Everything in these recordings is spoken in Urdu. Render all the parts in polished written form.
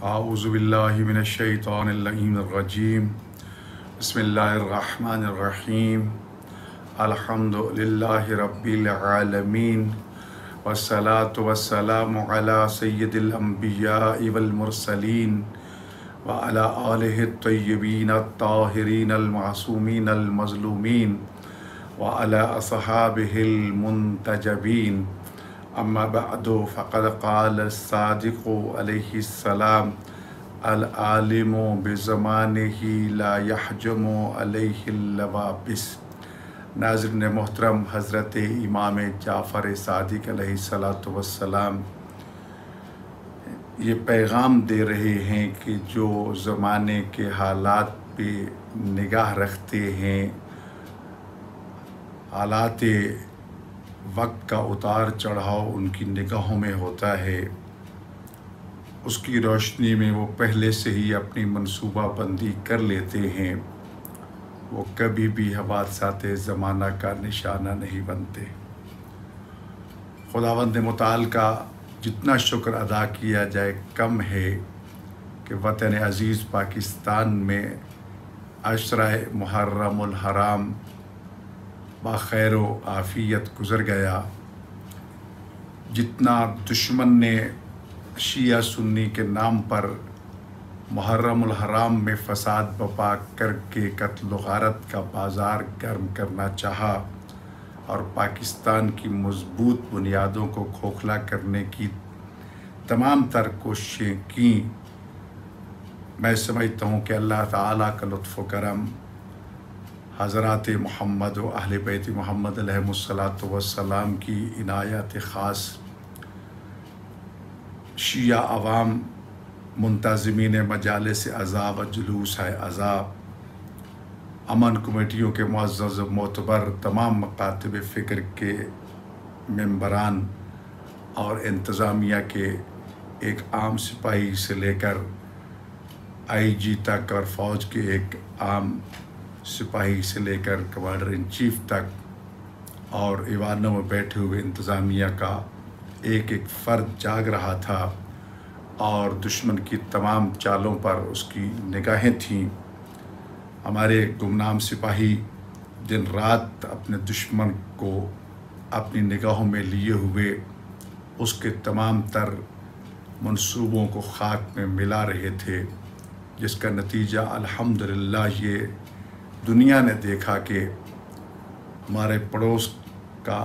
اعوذ باللہ من الشیطان اللعین الرجیم بسم اللہ الرحمن الرحیم الحمد للہ رب العالمین والصلاة والسلام علی سید الانبیاء والمرسلین وعلی آلہ الطیبین الطاہرین المعصومین المظلومین وعلی اصحابہ المنتجبین اما بعد فقد قال الصادق علیہ السلام العالم بزمانہ لا یحجم علیہ اللوابس۔ ناظرین محترم، حضرت امام جعفر صادق علیہ السلام یہ پیغام دے رہے ہیں کہ جو زمانے کے حالات پہ نگاہ رکھتے ہیں، حالات وقت کا اتار چڑھاؤ ان کی نگاہوں میں ہوتا ہے، اس کی روشنی میں وہ پہلے سے ہی اپنی منصوبہ بندی کر لیتے ہیں، وہ کبھی بھی حوادثات زمانہ کا نشانہ نہیں بنتے۔ خداوند متعال کا جتنا شکر ادا کیا جائے کم ہے کہ وطن عزیز پاکستان میں عشرہ محرم الحرام بخیر و عافیت گزر گیا۔ جتنا دشمن نے شیعہ سنی کے نام پر محرم الحرام میں فساد بپا کر کے قتل و غارت کا بازار گرم کرنا چاہا اور پاکستان کی مضبوط بنیادوں کو کھوکھلا کرنے کی تمام تر کوششیں کیں، میں سمجھتا ہوں کہ اللہ تعالیٰ کا لطف و کرم حضرات محمد و اہل بیت محمد علیہ السلام کی عنایت خاص، شیعہ عوام، منتظمین مجالس عزا و جلوس عزا، امن کمیٹیوں کے معزز و معتبر تمام مکاتب فکر کے ممبران اور انتظامیہ کے ایک عام سپاہی سے لے کر آئی جی تک اور فوج کے ایک عام سپاہی سے لے کر کمانڈر ان چیف تک اور ایوانوں میں بیٹھے ہوئے انتظامیہ کا ایک ایک فرد جاگ رہا تھا اور دشمن کی تمام چالوں پر اس کی نگاہیں تھیں۔ ہمارے گمنام سپاہی دن رات اپنے دشمن کو اپنی نگاہوں میں لیے ہوئے اس کے تمام تر منصوبوں کو خاک میں ملا رہے تھے، جس کا نتیجہ الحمدللہ یہ دنیا نے دیکھا کہ ہمارے پڑوس کا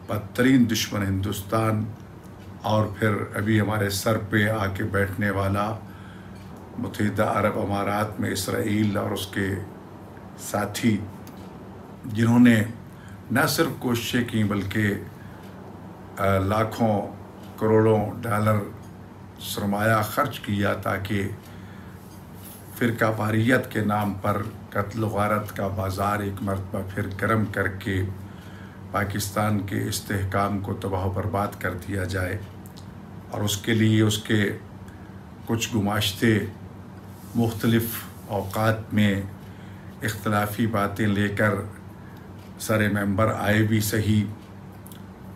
بدترین دشمن ہندوستان اور پھر ابھی ہمارے سر پہ آ کے بیٹھنے والا متحدہ عرب امارات میں اسرائیل اور اس کے ساتھی، جنہوں نے نہ صرف کوششیں کیں بلکہ لاکھوں کروڑوں ڈالر سرمایہ خرچ کیا تاکہ فرقہ واریت کے نام پر قتل و غارت کا بازار ایک مرتبہ پھر گرم کر کے پاکستان کے استحکام کو تباہ و برباد کر دیا جائے، اور اس کے لیے اس کے کچھ گماشتے مختلف اوقات میں اختلافی باتیں لے کر سر ممبر آئے بھی صحیح،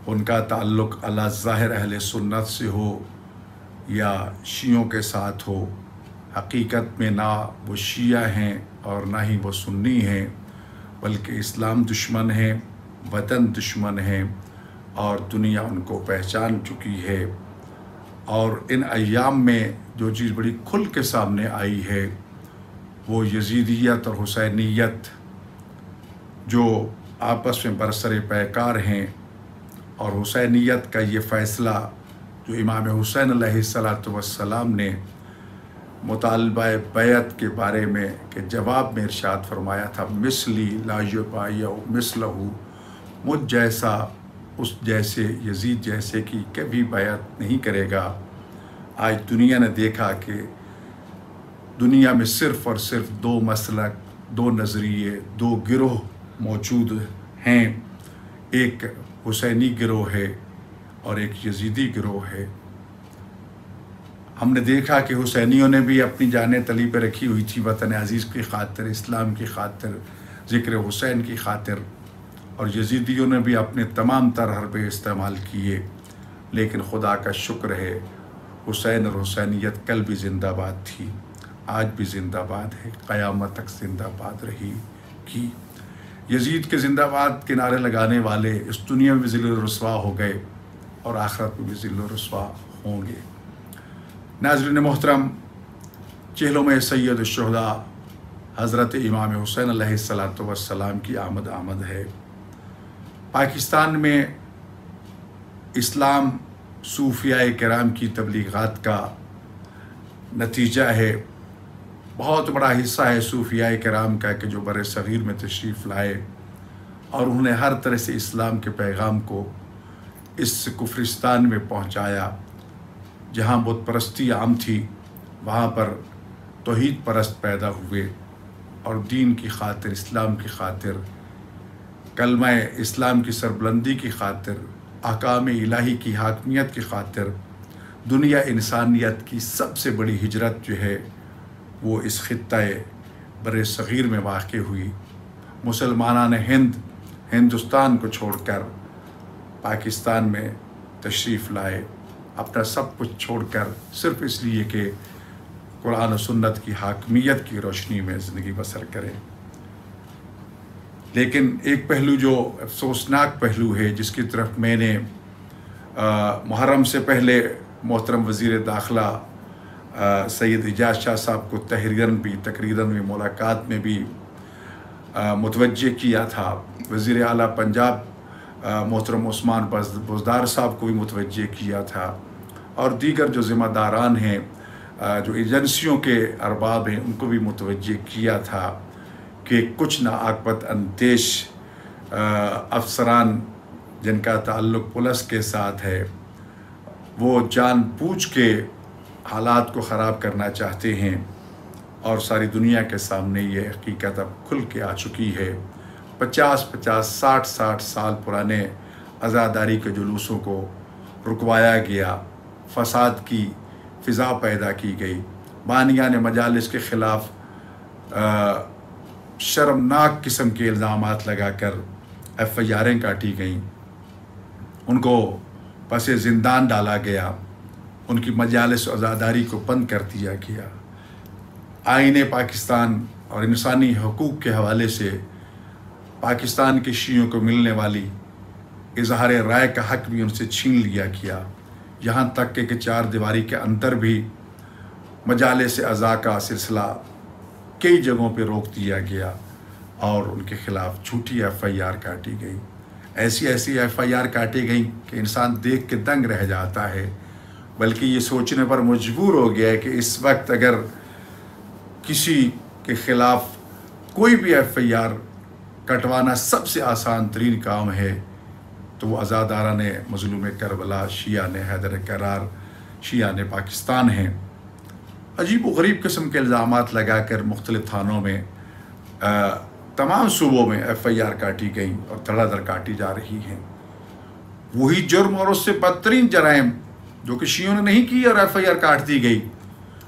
ان کا تعلق اللہ ظاہر اہل سنت سے ہو یا شیعوں کے ساتھ ہو، حقیقت میں نہ وہ شیعہ ہیں اور نہ ہی وہ سنی ہیں، بلکہ اسلام دشمن ہیں، وطن دشمن ہیں، اور دنیا ان کو پہچان چکی ہے۔ اور ان ایام میں جو چیز بڑی کھل کے سامنے آئی ہے وہ یزیدیت اور حسینیت جو آپس میں برسر پیکار ہیں، اور حسینیت کا یہ فیصلہ جو امام حسین علیہ السلام نے مطالبہ بیعت کے بارے میں کہ جواب میں ارشاد فرمایا تھا، مثلی لا یبایع مثلہ، مجھ جیسا اس جیسے یزید جیسے کی کبھی بیعت نہیں کرے گا۔ آج دنیا نے دیکھا کہ دنیا میں صرف اور صرف دو مسلک، دو نظریے، دو گروہ موجود ہیں، ایک حسینی گروہ ہے اور ایک یزیدی گروہ ہے۔ ہم نے دیکھا کہ حسینیوں نے بھی اپنی جانیں تلی پہ رکھی ہوئی تھی وطن عزیز کی خاطر، اسلام کی خاطر، ذکر حسین کی خاطر، اور یزیدیوں نے بھی اپنے تمام تر حربے استعمال کیے، لیکن خدا کا شکر ہے حسین اور حسینیت کل بھی زندہ باد تھی، آج بھی زندہ باد ہے، قیامت تک زندہ باد رہی گی۔ یزید کے زندہ باد کے نعرے لگانے والے اس دنیا میں بھی ذل و رسوا ہو گئے اور آخرت میں بھی ذل و رسوا ہوں گے۔ ناظرین محترم، چہلوں میں سید الشہداء حضرت امام حسین علیہ السلام کی آمد ہے۔ پاکستان میں اسلام صوفیاء کرام کی تبلیغات کا نتیجہ ہے۔ بہت بڑا حصہ ہے صوفیاء کرام کا کہ جو بر صغیر میں تشریف لائے اور انہوں نے ہر طرح سے اسلام کے پیغام کو اس کفرستان میں پہنچایا۔ جہاں بت پرستی عام تھی وہاں پر توحید پرست پیدا ہوئے اور دین کی خاطر، اسلام کی خاطر، کلمہ اسلام کی سربلندی کی خاطر، احکام الہی کی حاکمیت کی خاطر دنیا انسانیت کی سب سے بڑی ہجرت جو ہے وہ اس خطۂ بر صغیر میں واقع ہوئی۔ مسلمانان ہندوستان کو چھوڑ کر پاکستان میں تشریف لائے، اپنا سب کچھ چھوڑ کر صرف اس لیے کہ قرآن و سنت کی حاکمیت کی روشنی میں زندگی بسر کریں۔ لیکن ایک پہلو جو افسوسناک پہلو ہے، جس کی طرف میں نے محرم سے پہلے محترم وزیر داخلہ سید اعجاز شاہ صاحب کو تقریراً بھی ملاقات میں بھی متوجہ کیا تھا، وزیر اعلیٰ پنجاب محترم عثمان بزدار صاحب کو بھی متوجہ کیا تھا، اور دیگر جو ذمہ داران ہیں، جو ایجنسیوں کے ارباب ہیں، ان کو بھی متوجہ کیا تھا کہ کچھ ناعاقبت اندیش افسران جن کا تعلق پولیس کے ساتھ ہے، وہ جان بوجھ کے حالات کو خراب کرنا چاہتے ہیں، اور ساری دنیا کے سامنے یہ حقیقت اب کھل کے آ چکی ہے۔ 50-60 سال پرانے عزاداری کے جلوسوں کو رکوایا گیا، فساد کی فضا پیدا کی گئی، بانیان مجالس کے خلاف شرمناک قسم کے الزامات لگا کر FIRیں کاٹی گئیں، ان کو پس زندان ڈالا گیا، ان کی مجالس و عزاداری کو بند کر دیا گیا۔ آئین پاکستان اور انسانی حقوق کے حوالے سے پاکستان کے شیعوں کو ملنے والی اظہار رائے کا حق بھی ان سے چھین لیا گیا، یہاں تک کہ 4 دیواری کے اندر بھی مجالس اعضاء کا سلسلہ کئی جگہوں پہ روک دیا گیا اور ان کے خلاف جھوٹی FIR کاٹی گئی۔ ایسی FIR کاٹی گئیں کہ انسان دیکھ کے دنگ رہ جاتا ہے، بلکہ یہ سوچنے پر مجبور ہو گیا ہے کہ اس وقت اگر کسی کے خلاف کوئی بھی FIR کٹوانا سب سے آسان ترین کام ہے تو وہ عزاداران مظلوم کربلا، شیعان حیدر کرار، شیعان پاکستان ہیں۔ عجیب و غریب قسم کے الزامات لگا کر مختلف تھانوں میں تمام صوبوں میں FIR کاٹی گئیں اور دھڑا دھڑ کاٹی جا رہی ہیں۔ وہی جرم اور اس سے بدترین جرائم جو کہ شیعوں نے نہیں کی اور FIR کاٹ دی گئی،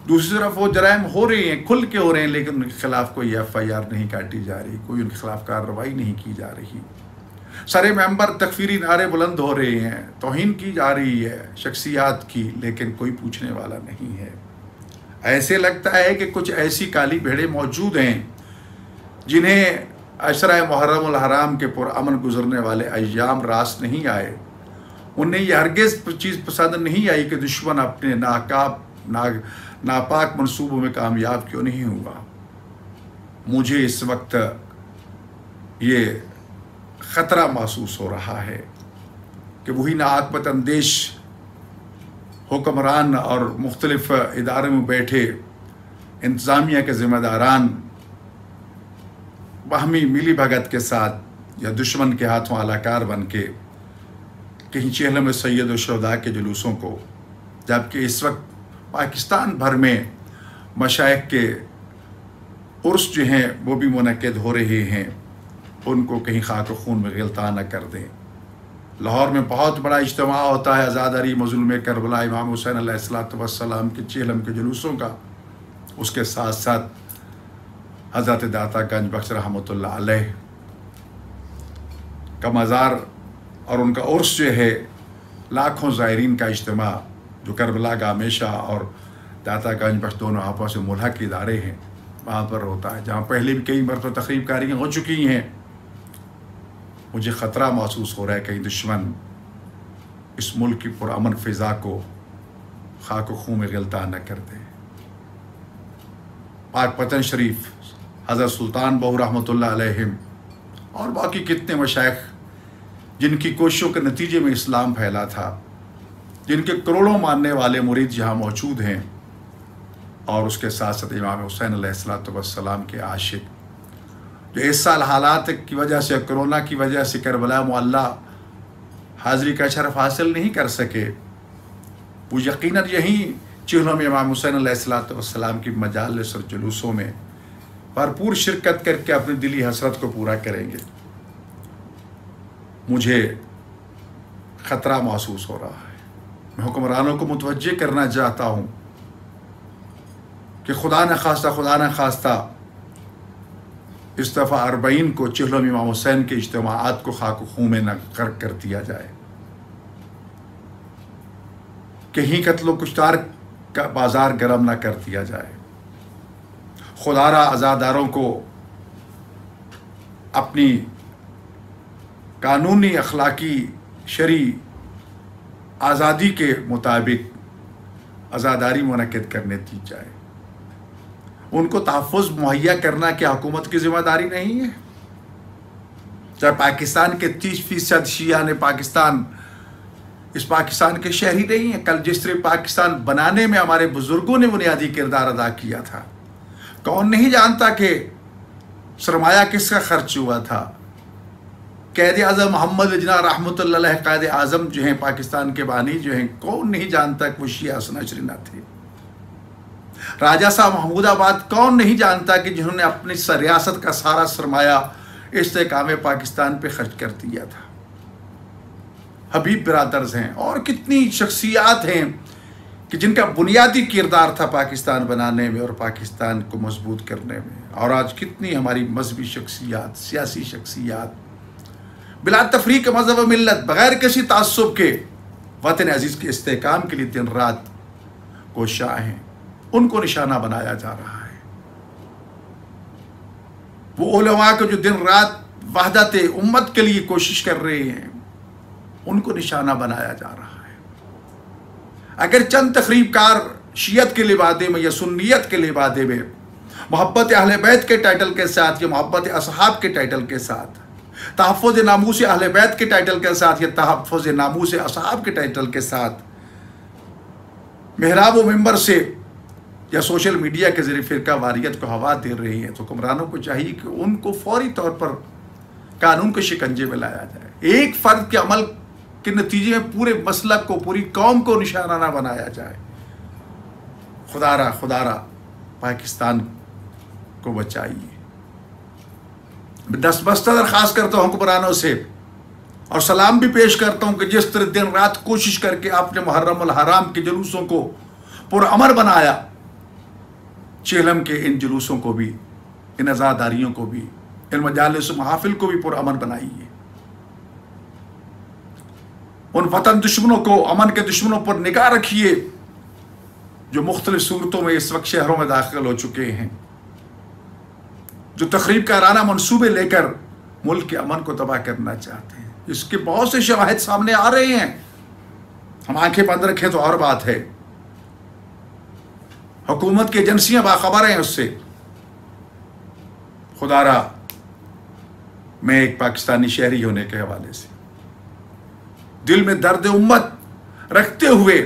دوسری طرف وہ جرائم ہو رہے ہیں، کھل کے ہو رہے ہیں، لیکن ان کے خلاف کوئی FIR نہیں کاٹی جا رہی، کوئی ان کے خلاف کارروائی نہیں کی جا رہی۔ سارے ممبر تکفیری نعرے بلند ہو رہے ہیں، توہین کی جا رہی ہے شخصیات کی، لیکن کوئی پوچھنے والا نہیں ہے۔ ایسے لگتا ہے کہ کچھ ایسی کالی بھیڑیں موجود ہیں جنہیں عشرہ محرم الحرام کے پرامن گزرنے والے ایام راس نہیں آئے، انہیں یہ ہرگز چیز پسند نہیں آئی کہ دشمن اپنے ناپاک منصوبوں میں کامیاب کیوں نہیں ہوا۔ مجھے اس وقت یہ خطرہ محسوس ہو رہا ہے کہ وہی ناعاقبت اندیش حکمران اور مختلف اداروں میں بیٹھے انتظامیہ کے ذمہ داران باہمی ملی بھگت کے ساتھ یا دشمن کے ہاتھوں اعلیٰ بن کے کہیں چہلم میں سید الشہداء کے جلوسوں کو، جبکہ اس وقت پاکستان بھر میں مشائخ کے عرس جو ہیں وہ بھی منعقد ہو رہے ہیں، ان کو کہیں خاک و خون میں غلطان نہ کر دیں۔ لاہور میں بہت بڑا اجتماع ہوتا ہے عزاداری مظلوم کربلا امام حسین علیہ السلام کے چہلم کے جلوسوں کا، اس کے ساتھ ساتھ حضرت داتا گنج بخش رحمۃ اللہ علیہ کا مزار اور ان کا عرس جو ہے، لاکھوں زائرین کا اجتماع جو کربلا کا ہمیشہ اور داتا گنج بخش دونوں آپس میں ملحق ادارے ہیں وہاں پر ہوتا ہے، جہاں پہلے بھی کئی مرتبہ تقریب کاریاں ہو چکی ہیں. مجھے خطرہ محسوس ہو رہا ہے کہیں دشمن اس ملک کی پرامن فضا کو خاک و خون میں غلطان نہ کر دے. پاک پتن شریف حضرت سلطان بہو رحمۃ اللہ علیہم اور باقی کتنے مشائخ جن کی کوششوں کے نتیجے میں اسلام پھیلا تھا، جن کے کروڑوں ماننے والے مرید یہاں موجود ہیں، اور اس کے ساتھ ساتھ امام حسین علیہ السلام کے عاشق جو اس سال حالات کی وجہ سے، کرونا کی وجہ سے کربلا معلیٰ حاضری کا شرف حاصل نہیں کر سکے، وہ یقیناً یہیں چہلوں میں امام حسین علیہ السلام کی مجالس اور جلوسوں میں بھرپور شرکت کر کے اپنی دلی حسرت کو پورا کریں گے. مجھے خطرہ محسوس ہو رہا ہے. میں حکمرانوں کو متوجہ کرنا چاہتا ہوں کہ خدا نہ خواستہ اس دفعہ 40 کو چہلوں میں امام حسین کے اجتماعات کو خاک و خون میں نہ غرق کر دیا جائے، کہیں قتل و کشتار کا بازار گرم نہ کر دیا جائے. خدا را عزاداروں کو اپنی قانونی اخلاقی شرعی آزادی کے مطابق عزاداری منعقد کرنے دی جائے. ان کو تحفظ مہیا کرنا کیا حکومت کی ذمہ داری نہیں ہے؟ چاہے پاکستان کے 30% شیعہ پاکستان اس پاکستان کے شہری نہیں ہیں. کل جس طرح پاکستان بنانے میں ہمارے بزرگوں نے بنیادی کردار ادا کیا تھا، کون نہیں جانتا کہ سرمایہ کس کا خرچ ہوا تھا. قائد اعظم محمد جناح رحمۃ اللہ علیہ قائد اعظم جو ہیں پاکستان کے بانی جو ہیں، کون نہیں جانتا کہ وہ شیعہ حسن نہ تھے. راجہ صاحب محمود آباد کون نہیں جانتا کہ جنہوں نے اپنی ریاست کا سارا سرمایہ استحکام پاکستان پہ خرچ کر دیا تھا. حبیب برادرز ہیں اور کتنی شخصیات ہیں کہ جن کا بنیادی کردار تھا پاکستان بنانے میں اور پاکستان کو مضبوط کرنے میں. اور آج کتنی ہماری مذہبی شخصیات، سیاسی شخصیات بلا تفریق مذہب و ملت، بغیر کسی تعصب کے وطن عزیز کے استحکام کے لیے دن رات کوشاں ہیں. ان کو نشانہ بنایا جا رہا ہے. وہ علماء کو جو دن رات وحدت امت کے لیے کوشش کر رہے ہیں، ان کو نشانہ بنایا جا رہا ہے. اگر چند تقریب کار شیعت کے لبادے میں یا سنیت کے لبادے میں محبت اہل بیت کے ٹائٹل کے ساتھ یا محبت اصحاب کے ٹائٹل کے ساتھ، تحفظ ناموس اہل بیت کے ٹائٹل کے ساتھ یا تحفظ ناموس اصحاب کے ٹائٹل کے ساتھ محراب و منبر سے یا سوشل میڈیا کے ذریعے فرقہ واریت کو ہوا دے رہے ہیں، تو حکمرانوں کو چاہیے کہ ان کو فوری طور پر قانون کے شکنجے میں لایا جائے. ایک فرد کے عمل کے نتیجے میں پورے مسلک کو، پوری قوم کو نشانہ نہ بنایا جائے. خدا را پاکستان کو بچائیے. دستبستہ درخواست کرتا ہوں حکمرانوں سے اور سلام بھی پیش کرتا ہوں کہ جس طرح دن رات کوشش کر کے آپ نے محرم الحرام کے جلوسوں کو پرامن بنایا، چہلم کے ان جلوسوں کو بھی، ان عزاداریوں کو بھی، ان مجالس و محافل کو بھی پرامن بنائیے. ان وطن دشمنوں کو، امن کے دشمنوں پر نگاہ رکھیے جو مختلف صورتوں میں اس وقت شہروں میں داخل ہو چکے ہیں، جو تخریب کارانہ منصوبے لے کر ملک کے امن کو تباہ کرنا چاہتے ہیں. اس کے بہت سے شواہد سامنے آ رہے ہیں. ہم آنکھیں بند رکھیں تو اور بات ہے، حکومت کی ایجنسیاں باخبر ہیں اس سے. خدا را میں ایک پاکستانی شہری ہونے کے حوالے سے دل میں درد امت رکھتے ہوئے،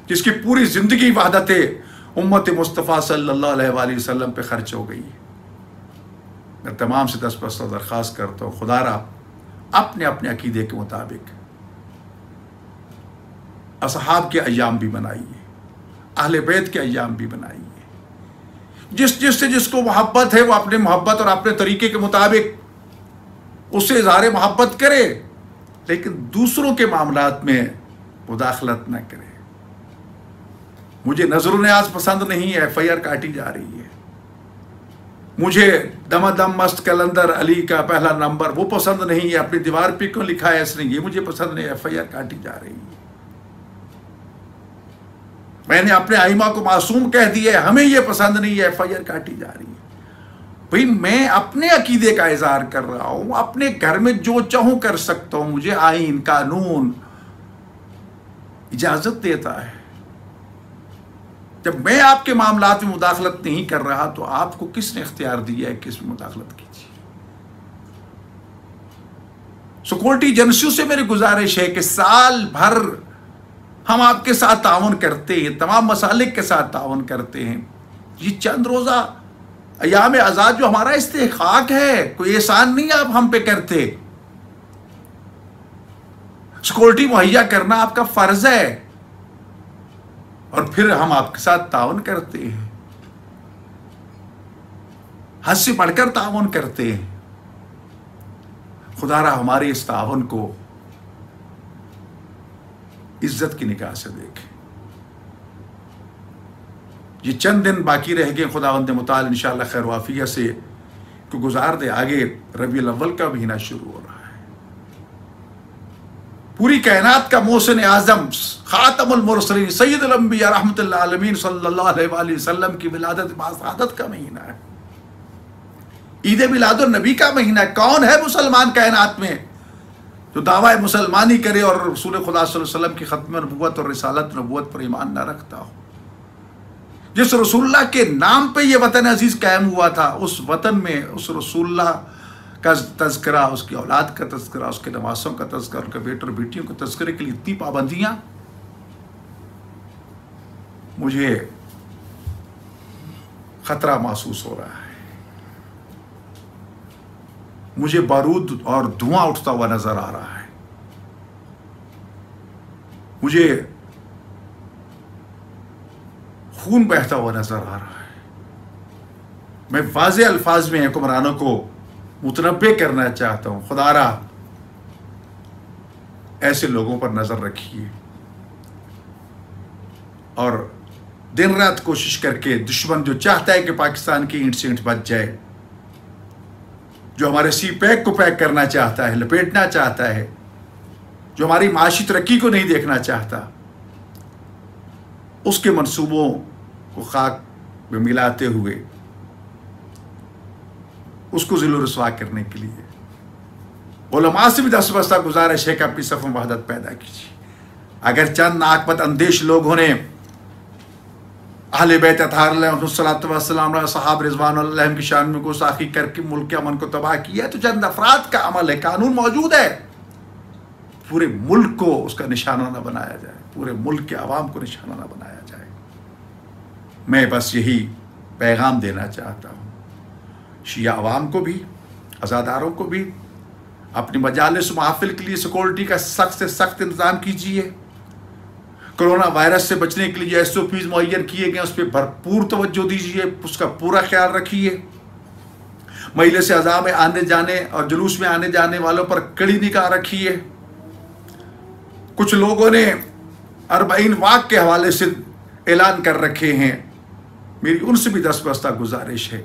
جس کی پوری زندگی وحدت امت مصطفیٰ صلی اللہ علیہ وآلہ وسلم پہ خرچ ہو گئی ہے، میں تمام سے دستبستہ درخواست کرتا ہوں، خدا را اپنے اپنے عقیدے کے مطابق اصحاب کے ایام بھی بنائیے، اہل بیت کے ایام بھی بنائیے. جس سے جس کو محبت ہے وہ اپنے محبت اور اپنے طریقے کے مطابق اس سے اظہار محبت کرے، لیکن دوسروں کے معاملات میں مداخلت نہ کرے. مجھے نظر و نیاز پسند نہیں ہے، FIR کاٹی جا رہی ہے. مجھے دم دم مست کلندر علی کا پہلا نمبر وہ پسند نہیں ہے، اپنی دیوار پہ کیوں لکھا ہے اس نے، یہ مجھے پسند نہیں، FIR کاٹی جا رہی ہے. میں نے اپنے ائمہ کو معصوم کہہ دیا ہے، ہمیں یہ پسند نہیں ہے، FIR کاٹی جا رہی ہے۔ بھئی میں اپنے عقیدے کا اظہار کر رہا ہوں، اپنے گھر میں جو چاہوں کر سکتا ہوں، مجھے آئین قانون اجازت دیتا ہے۔ جب میں آپ کے معاملات میں مداخلت نہیں کر رہا تو آپ کو کس نے اختیار دیا ہے کہ اس میں مداخلت کیجیے؟ سیکورٹی ایجنسیوں سے میری گزارش ہے کہ سال بھر ہم آپ کے ساتھ تعاون کرتے ہیں، تمام مسالک کے ساتھ تعاون کرتے ہیں، یہ چند روزہ ایام آزاد جو ہمارا استحقاق ہے، کوئی احسان نہیں آپ ہم پہ کرتے، سیکورٹی مہیا کرنا آپ کا فرض ہے، اور پھر ہم آپ کے ساتھ تعاون کرتے ہیں، حد سے بڑھ کر تعاون کرتے ہیں۔ خدا را ہمارے اس تعاون کو عزت کی نگاہ سے دیکھیں۔ یہ چند دن باقی رہ گئے، خداوند متعال انشاءاللہ خیر وافیہ سے کو گزار دے، آگے ربیع الاول کا مہینہ شروع ہو رہا ہے۔ پوری کائنات کا محسن اعظم خاتم المرسلین سید الانبیاء رحمت اللہ عالمین صلی اللہ علیہ وآلہ وسلم کی ولادت باسعادت کا مہینہ ہے، عید میلاد النبی کا مہینہ ہے۔ کون ہے مسلمان کائنات میں جو دعویٰ مسلمانی کرے اور رسول خدا صلی اللہ علیہ وسلم کی ختم نبوت اور رسالت نبوت پر ایمان نہ رکھتا ہو؟ جس رسول اللہ کے نام پہ یہ وطن عزیز قائم ہوا تھا، اس وطن میں اس رسول اللہ کا تذکرہ، اس کی اولاد کا تذکرہ، اس کے نواسوں کا تذکرہ، ان کے بیٹوں اور بیٹیوں کے تذکرے کے لیے اتنی پابندیاں، مجھے خطرہ محسوس ہو رہا ہے۔ مجھے بارود اور دھواں اٹھتا ہوا نظر آ رہا ہے، مجھے خون بہتا ہوا نظر آ رہا ہے۔ میں واضح الفاظ میں حکمرانوں کو متنبہ کرنا چاہتا ہوں، خدا را ایسے لوگوں پر نظر رکھیے، اور دن رات کوشش کر کے دشمن جو چاہتا ہے کہ پاکستان کی اینٹ سے اینٹ بچ جائے، جو ہمارے سی پیک کو پیک کرنا چاہتا ہے، لپیٹنا چاہتا ہے، جو ہماری معاشی ترقی کو نہیں دیکھنا چاہتا، اس کے منصوبوں کو خاک میں ملاتے ہوئے اس کو ذل و رسوا کرنے کے لیے علماء سے بھی دست بستہ گزارش ہے کہ اپنی صف میں وحدت پیدا کیجیے۔ اگر چند ناقبت اندیش لوگوں نے اہل بیت اطہار علیہ السلام صحاب رضوان اللہ علیہم کی شان میں گستاخی کر کے ملک کے امن کو تباہ کیا ہے، تو چند افراد کا عمل ہے، قانون موجود ہے، پورے ملک کو اس کا نشانہ نہ بنایا جائے، پورے ملک کے عوام کو نشانہ نہ بنایا جائے۔ میں بس یہی پیغام دینا چاہتا ہوں، شیعہ عوام کو بھی، عزاداروں کو بھی، اپنی مجالس محافل کے لیے سیکورٹی کا سخت سے سخت انتظام کیجیے۔ کرونا وائرس سے بچنے کے لیے جو SOPs معین کیے گئے اس پہ بھرپور توجہ دیجیے، اس کا پورا خیال رکھیے۔ مجلس اعضاء میں آنے جانے اور جلوس میں آنے جانے والوں پر کڑی نگاہ رکھیے۔ کچھ لوگوں نے 40 واق کے حوالے سے اعلان کر رکھے ہیں، میری ان سے بھی دست بستہ گزارش ہے،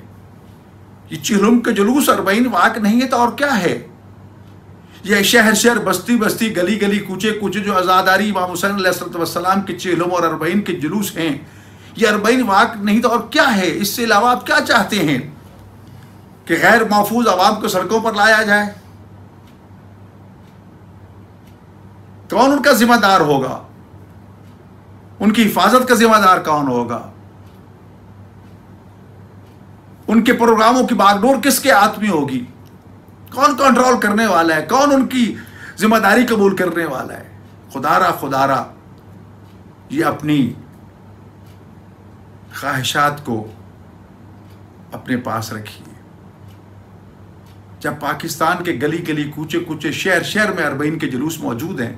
یہ چہلم کے جلوس 40 واق نہیں ہے تو اور کیا ہے؟ یہ شہر شہر بستی بستی گلی گلی کوچے کوچے جو عزاداری امام حسین علیہ السلام کے چہلم اور 40 کے جلوس ہیں، یہ 40 واق نہیں تو اور کیا ہے؟ اس سے علاوہ آپ کیا چاہتے ہیں کہ غیر محفوظ عوام کو سڑکوں پر لایا جائے؟ کون ان کا ذمہ دار ہوگا؟ ان کی حفاظت کا ذمہ دار کون ہوگا؟ ان کے پروگراموں کی باغ ڈور کس کے ہاتھ میں ہوگی؟ کون کنٹرول کرنے والا ہے؟ کون ان کی ذمہ داری قبول کرنے والا ہے؟ خدا را یہ اپنی خواہشات کو اپنے پاس رکھیے۔ جب پاکستان کے گلی گلی کوچے کوچے شہر شہر میں 40 کے جلوس موجود ہیں،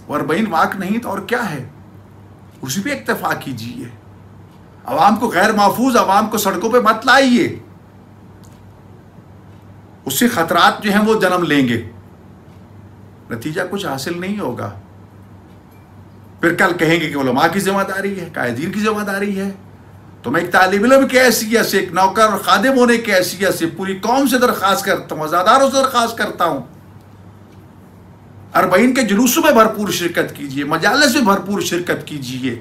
وہ 40 واق نہیں تو اور کیا ہے؟ اسی پہ اکتفا کیجیے۔ عوام کو غیر محفوظ عوام کو سڑکوں پہ مت لائیے، اس سے خطرات جو ہیں وہ جنم لیں گے، نتیجہ کچھ حاصل نہیں ہوگا۔ پھر کل کہیں گے کہ علماء کی ذمہ داری ہے، قائدین کی ذمہ داری ہے۔ تو میں ایک طالب علم کی حیثیت سے، ایک نوکر اور خادم ہونے کی حیثیت سے پوری قوم سے درخواست کرتا ہوں، عزاداروں سے درخواست کرتا ہوں، 40 کے جلوسوں میں بھرپور شرکت کیجیے، مجالس میں بھرپور شرکت کیجیے،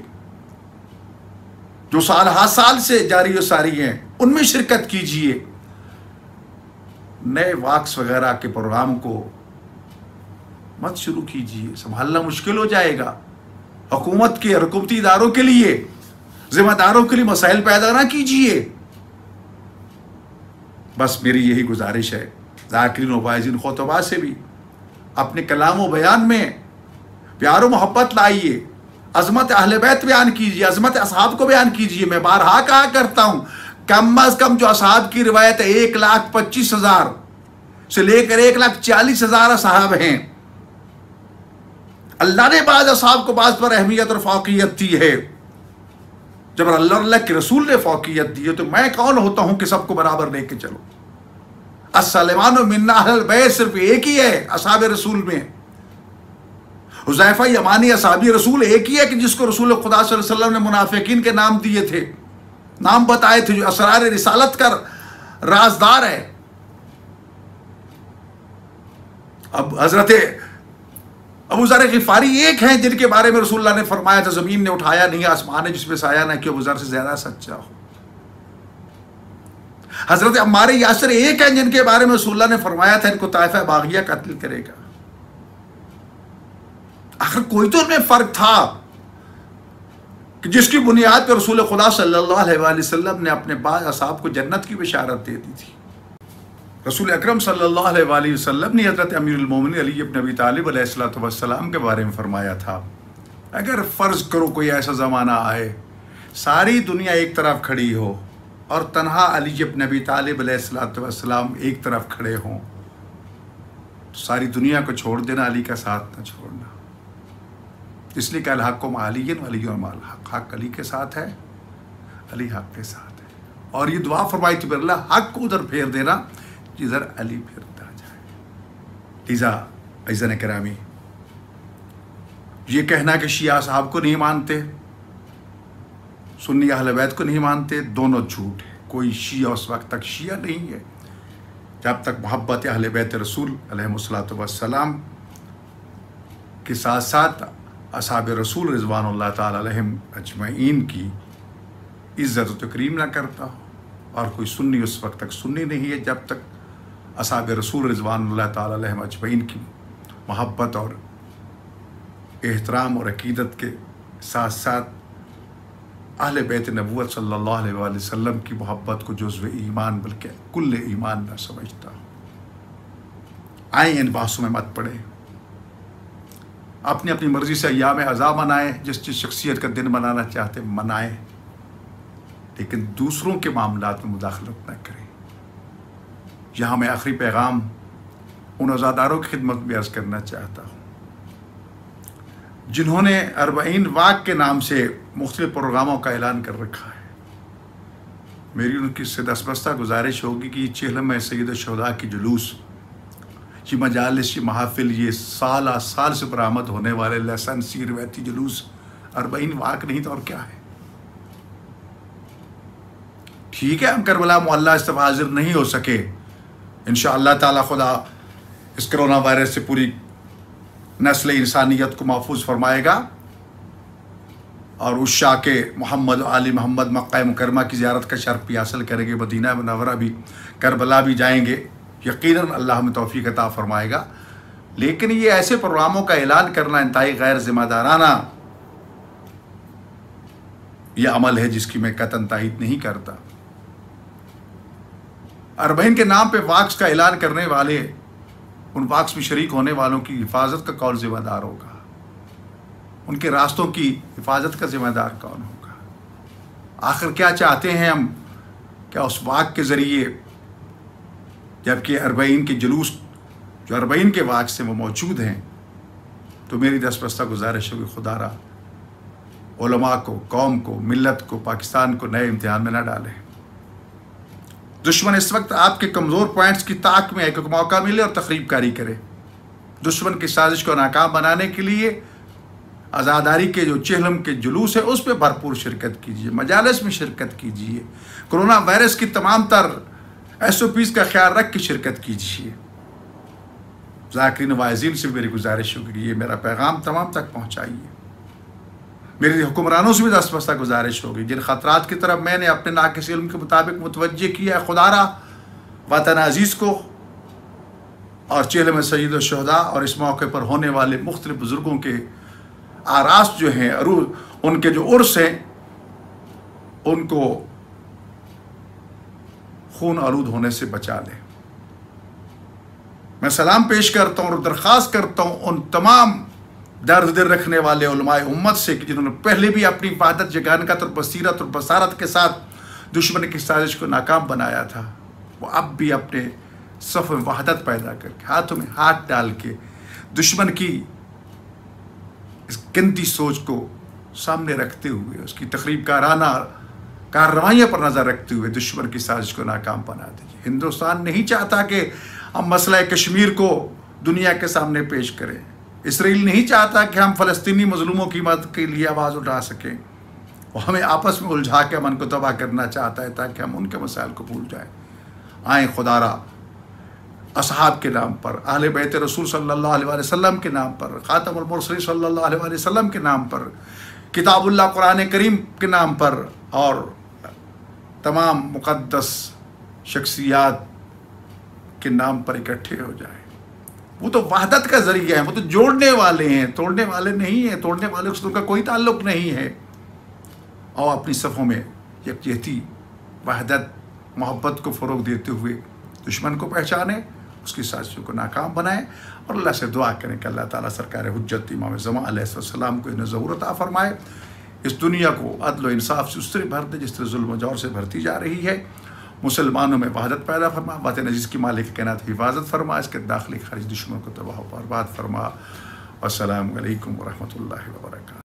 جو سالہ سال سے جاری و ساری ہیں ان میں شرکت کیجئے. نئے واکس وغیرہ کے پروگرام کو مت شروع کیجئے، سنبھالنا مشکل ہو جائے گا. حکومت کے حکومتی اداروں کے لیے، ذمہ داروں کے لیے مسائل پیدا نہ کیجئے. بس میری یہی گزارش ہے ذاکرین و واعظین خطباء سے بھی، اپنے کلام و بیان میں پیار و محبت لائیے، عظمت اہل بیت بیان کیجیے، عظمت اصحاب کو بیان کیجیے. میں بارہا کہا کرتا ہوں کم از کم جو اصحاب کی روایت 1,25,000 سے لے کر 1,40,000 اصحاب ہیں. اللہ نے بعض اصحاب کو بعض پر اہمیت اور فوقیت دی ہے. جب اللہ کے رسول نے فوقیت دی ہے تو میں کون ہوتا ہوں کہ سب کو برابر لے کے چلو. السلمان منا اہل البیت صرف ایک ہی ہے اصحاب رسول میں. حذیفہ یمانی اصحابی رسول ایک ہی ہے کہ جس کو رسول خدا صلی اللہ علیہ وسلم نے منافقین کے نام دیے تھے، نام بتائے تھے، جو اسرار رسالت کا رازدار ہے. اب حضرت ابو ذر غفاری ایک ہیں جن کے بارے میں رسول اللہ نے فرمایا تھا زمین نے اٹھایا نہیں، آسمان نے جس پہ سایہ نہ کہ ابو ذر سے زیادہ سچا ہو. حضرت عمار یاسر ایک ہیں جن کے بارے میں رسول اللہ نے فرمایا تھا ان کو طائفہ باغیہ قتل کرے گا. آخر کوئی تو ان میں فرق تھا کہ جس کی بنیاد پہ رسول خدا صلی اللہ علیہ وآلہ وسلم نے اپنے بعض اصحاب کو جنت کی بشارت دے دی تھی. رسول اکرم صلی اللہ علیہ وآلہ وسلم نے حضرت امیر المومنین علی ابن ابی طالب علیہ السلام کے بارے میں فرمایا تھا اگر فرض کرو کوئی ایسا زمانہ آئے ساری دنیا ایک طرف کھڑی ہو اور تنہا علی ابن ابی طالب علیہ السلام ایک طرف کھڑے ہوں تو ساری دنیا کو چھوڑ دینا، علی کا ساتھ نہ چھوڑنا. اس لیے کہ الحق مع علی ولی مع الحق، حق علی کے ساتھ ہے، علی حق کے ساتھ ہے. اور یہ دعا فرمائی تھی اللہ حق کو ادھر پھیر دینا جدھر علی پھرتا جائے. لذا عزیزان کرامی، یہ کہنا کہ شیعہ صاحب کو نہیں مانتے، سنی اہل بیت کو نہیں مانتے، دونوں جھوٹ ہے. کوئی شیعہ اس وقت تک شیعہ نہیں ہے جب تک محبت اہل بیت رسول علیہ السلام کے ساتھ ساتھ اصحاب رسول رضوان اللہ تعالی علیہم اجمعین کی عزت و تکریم نہ کرتا ہو. اور کوئی سنی اس وقت تک سنی نہیں ہے جب تک اصحاب رسول رضوان اللہ تعالی علیہم اجمعین کی محبت اور احترام اور عقیدت کے ساتھ ساتھ اہل بیت نبوت صلی اللہ علیہ وآلہ وسلم کی محبت کو جزو ایمان بلکہ کل ایمان نہ سمجھتا ہو. آئیں ان بحثوں میں مت پڑے، اپنی اپنی مرضی سے ایام عزا منائیں، جس شخصیت کا دن منانا چاہتے منائیں، لیکن دوسروں کے معاملات میں مداخلت نہ کریں. یہاں میں آخری پیغام ان عزاداروں کی خدمت میں عرض کرنا چاہتا ہوں جنہوں نے 40 واق کے نام سے مختلف پروگراموں کا اعلان کر رکھا ہے. میری ان کی سے دستبستہ گزارش ہوگی کہ یہ 40 سید الشہداء کی جلوس، یہ مجالس، یہ محافل، یہ سالہ سال سے برآمد ہونے والے لائسنسی روایتی جلوس 40 واق نہیں تو اور کیا ہے. ٹھیک ہے ہم کربلا معلیٰ اس طرف حاضر نہیں ہو سکے، انشاءاللہ تعالی خدا اس کرونا وائرس سے پوری نسل انسانیت کو محفوظ فرمائے گا اور اس شاہ کے محمد و آل محمد مکہ مکرمہ کی زیارت کا شرف بھی حاصل کریں گے، مدینہ منورہ بھی، کربلا بھی جائیں گے. یقیناً اللہ ہمیں توفیق عطا فرمائے گا. لیکن یہ ایسے پروگراموں کا اعلان کرنا انتہائی غیر ذمہ دارانہ یہ عمل ہے جس کی میں قطعاً تائید نہیں کرتا. 40 کے نام پہ واقس کا اعلان کرنے والے، ان واقس میں شریک ہونے والوں کی حفاظت کا کون ذمہ دار ہوگا؟ ان کے راستوں کی حفاظت کا ذمہ دار کون ہوگا؟ آخر کیا چاہتے ہیں ہم؟ کیا اس واق کے ذریعے جبکہ 40 کے جلوس جو 40 کے واقع سے وہ موجود ہیں، تو میری دستبستہ گزارش ہوگی خدا را علماء کو، قوم کو، ملت کو، پاکستان کو نئے امتحان میں نہ ڈالیں. دشمن اس وقت آپ کے کمزور پوائنٹس کی طاق میں ایک موقع ملے اور تخریب کاری کرے. دشمن کی سازش کو ناکام بنانے کے لیے عزاداری کے جو 40 کے جلوس ہے اس پہ بھرپور شرکت کیجیے، مجالس میں شرکت کیجیے، کرونا وائرس کی تمام تر SOPs کا خیال رکھ کے شرکت کیجیے. ذاکرین و واعظین سے میری گزارش ہوگی کہ یہ میرا پیغام تمام تک پہنچائیے. میری حکمرانوں سے بھی دستبستہ گزارش ہوگی، جن خطرات کی طرف میں نے اپنے ناقص علم کے مطابق متوجہ کیا ہے خدا را وطن عزیز کو اور چہلم سید الشہداء اور اس موقع پر ہونے والے مختلف بزرگوں کے آراس جو ہیں، ان کے جو عرس ہیں، ان کو خون آلود ہونے سے بچا لیں۔ میں سلام پیش کرتا ہوں اور درخواست کرتا ہوں ان تمام درد دل رکھنے والے علماء امت سے کہ جنہوں نے پہلے بھی اپنی وحدت جگانکت اور بصیرت اور بصارت کے ساتھ دشمن کی سازش کو ناکام بنایا تھا، وہ اب بھی اپنے صف میں وحدت پیدا کر کے ہاتھوں میں ہاتھ ڈال کے دشمن کی اس گندی سوچ کو سامنے رکھتے ہوئے، اس کی تخریب کارانہ کارروائیوں پر نظر رکھتے ہوئے دشمن کی سازش کو ناکام بنا دیجیے۔ ہندوستان نہیں چاہتا کہ ہم مسئلہ کشمیر کو دنیا کے سامنے پیش کریں، اسرائیل نہیں چاہتا کہ ہم فلسطینی مظلوموں کی مدد کے لیے آواز اٹھا سکیں، وہ ہمیں آپس میں الجھا کے امن کو تباہ کرنا چاہتا ہے تاکہ ہم ان کے مسائل کو بھول جائیں۔ آئیں خدا را اصحاب کے نام پر، اہل بیت رسول صلی اللہ علیہ وسلم کے نام پر، خاتم المرسلین صلی اللہ علیہ وسلم کے نام پر، کتاب اللہ قرآن کریم کے نام پر اور تمام مقدس شخصیات کے نام پر اکٹھے ہو جائیں۔ وہ تو وحدت کا ذریعہ ہے، وہ تو جوڑنے والے ہیں، توڑنے والے نہیں ہیں، توڑنے والے سے ان کا کوئی تعلق نہیں ہے۔ اور اپنی صفوں میں یکجہتی، وحدت، محبت کو فروغ دیتے ہوئے دشمن کو پہچانیں، اس کی سازشوں کو ناکام بنائیں اور اللہ سے دعا کریں کہ اللہ تعالیٰ سرکار حجت امام زمان علیہ السلام کو انہیں ظہور عطا فرمائے، اس دنیا کو عدل و انصاف سے اس طرح بھر دے جس طرح ظلم و جور سے بھرتی جا رہی ہے، مسلمانوں میں وحدت پیدا فرما، وطن عزیز کی مالک کائنات حفاظت فرما، اس کے داخلی خارج دشمن کو تباہ و برباد فرما۔ السلام علیکم ورحمۃ اللہ وبرکاتہ۔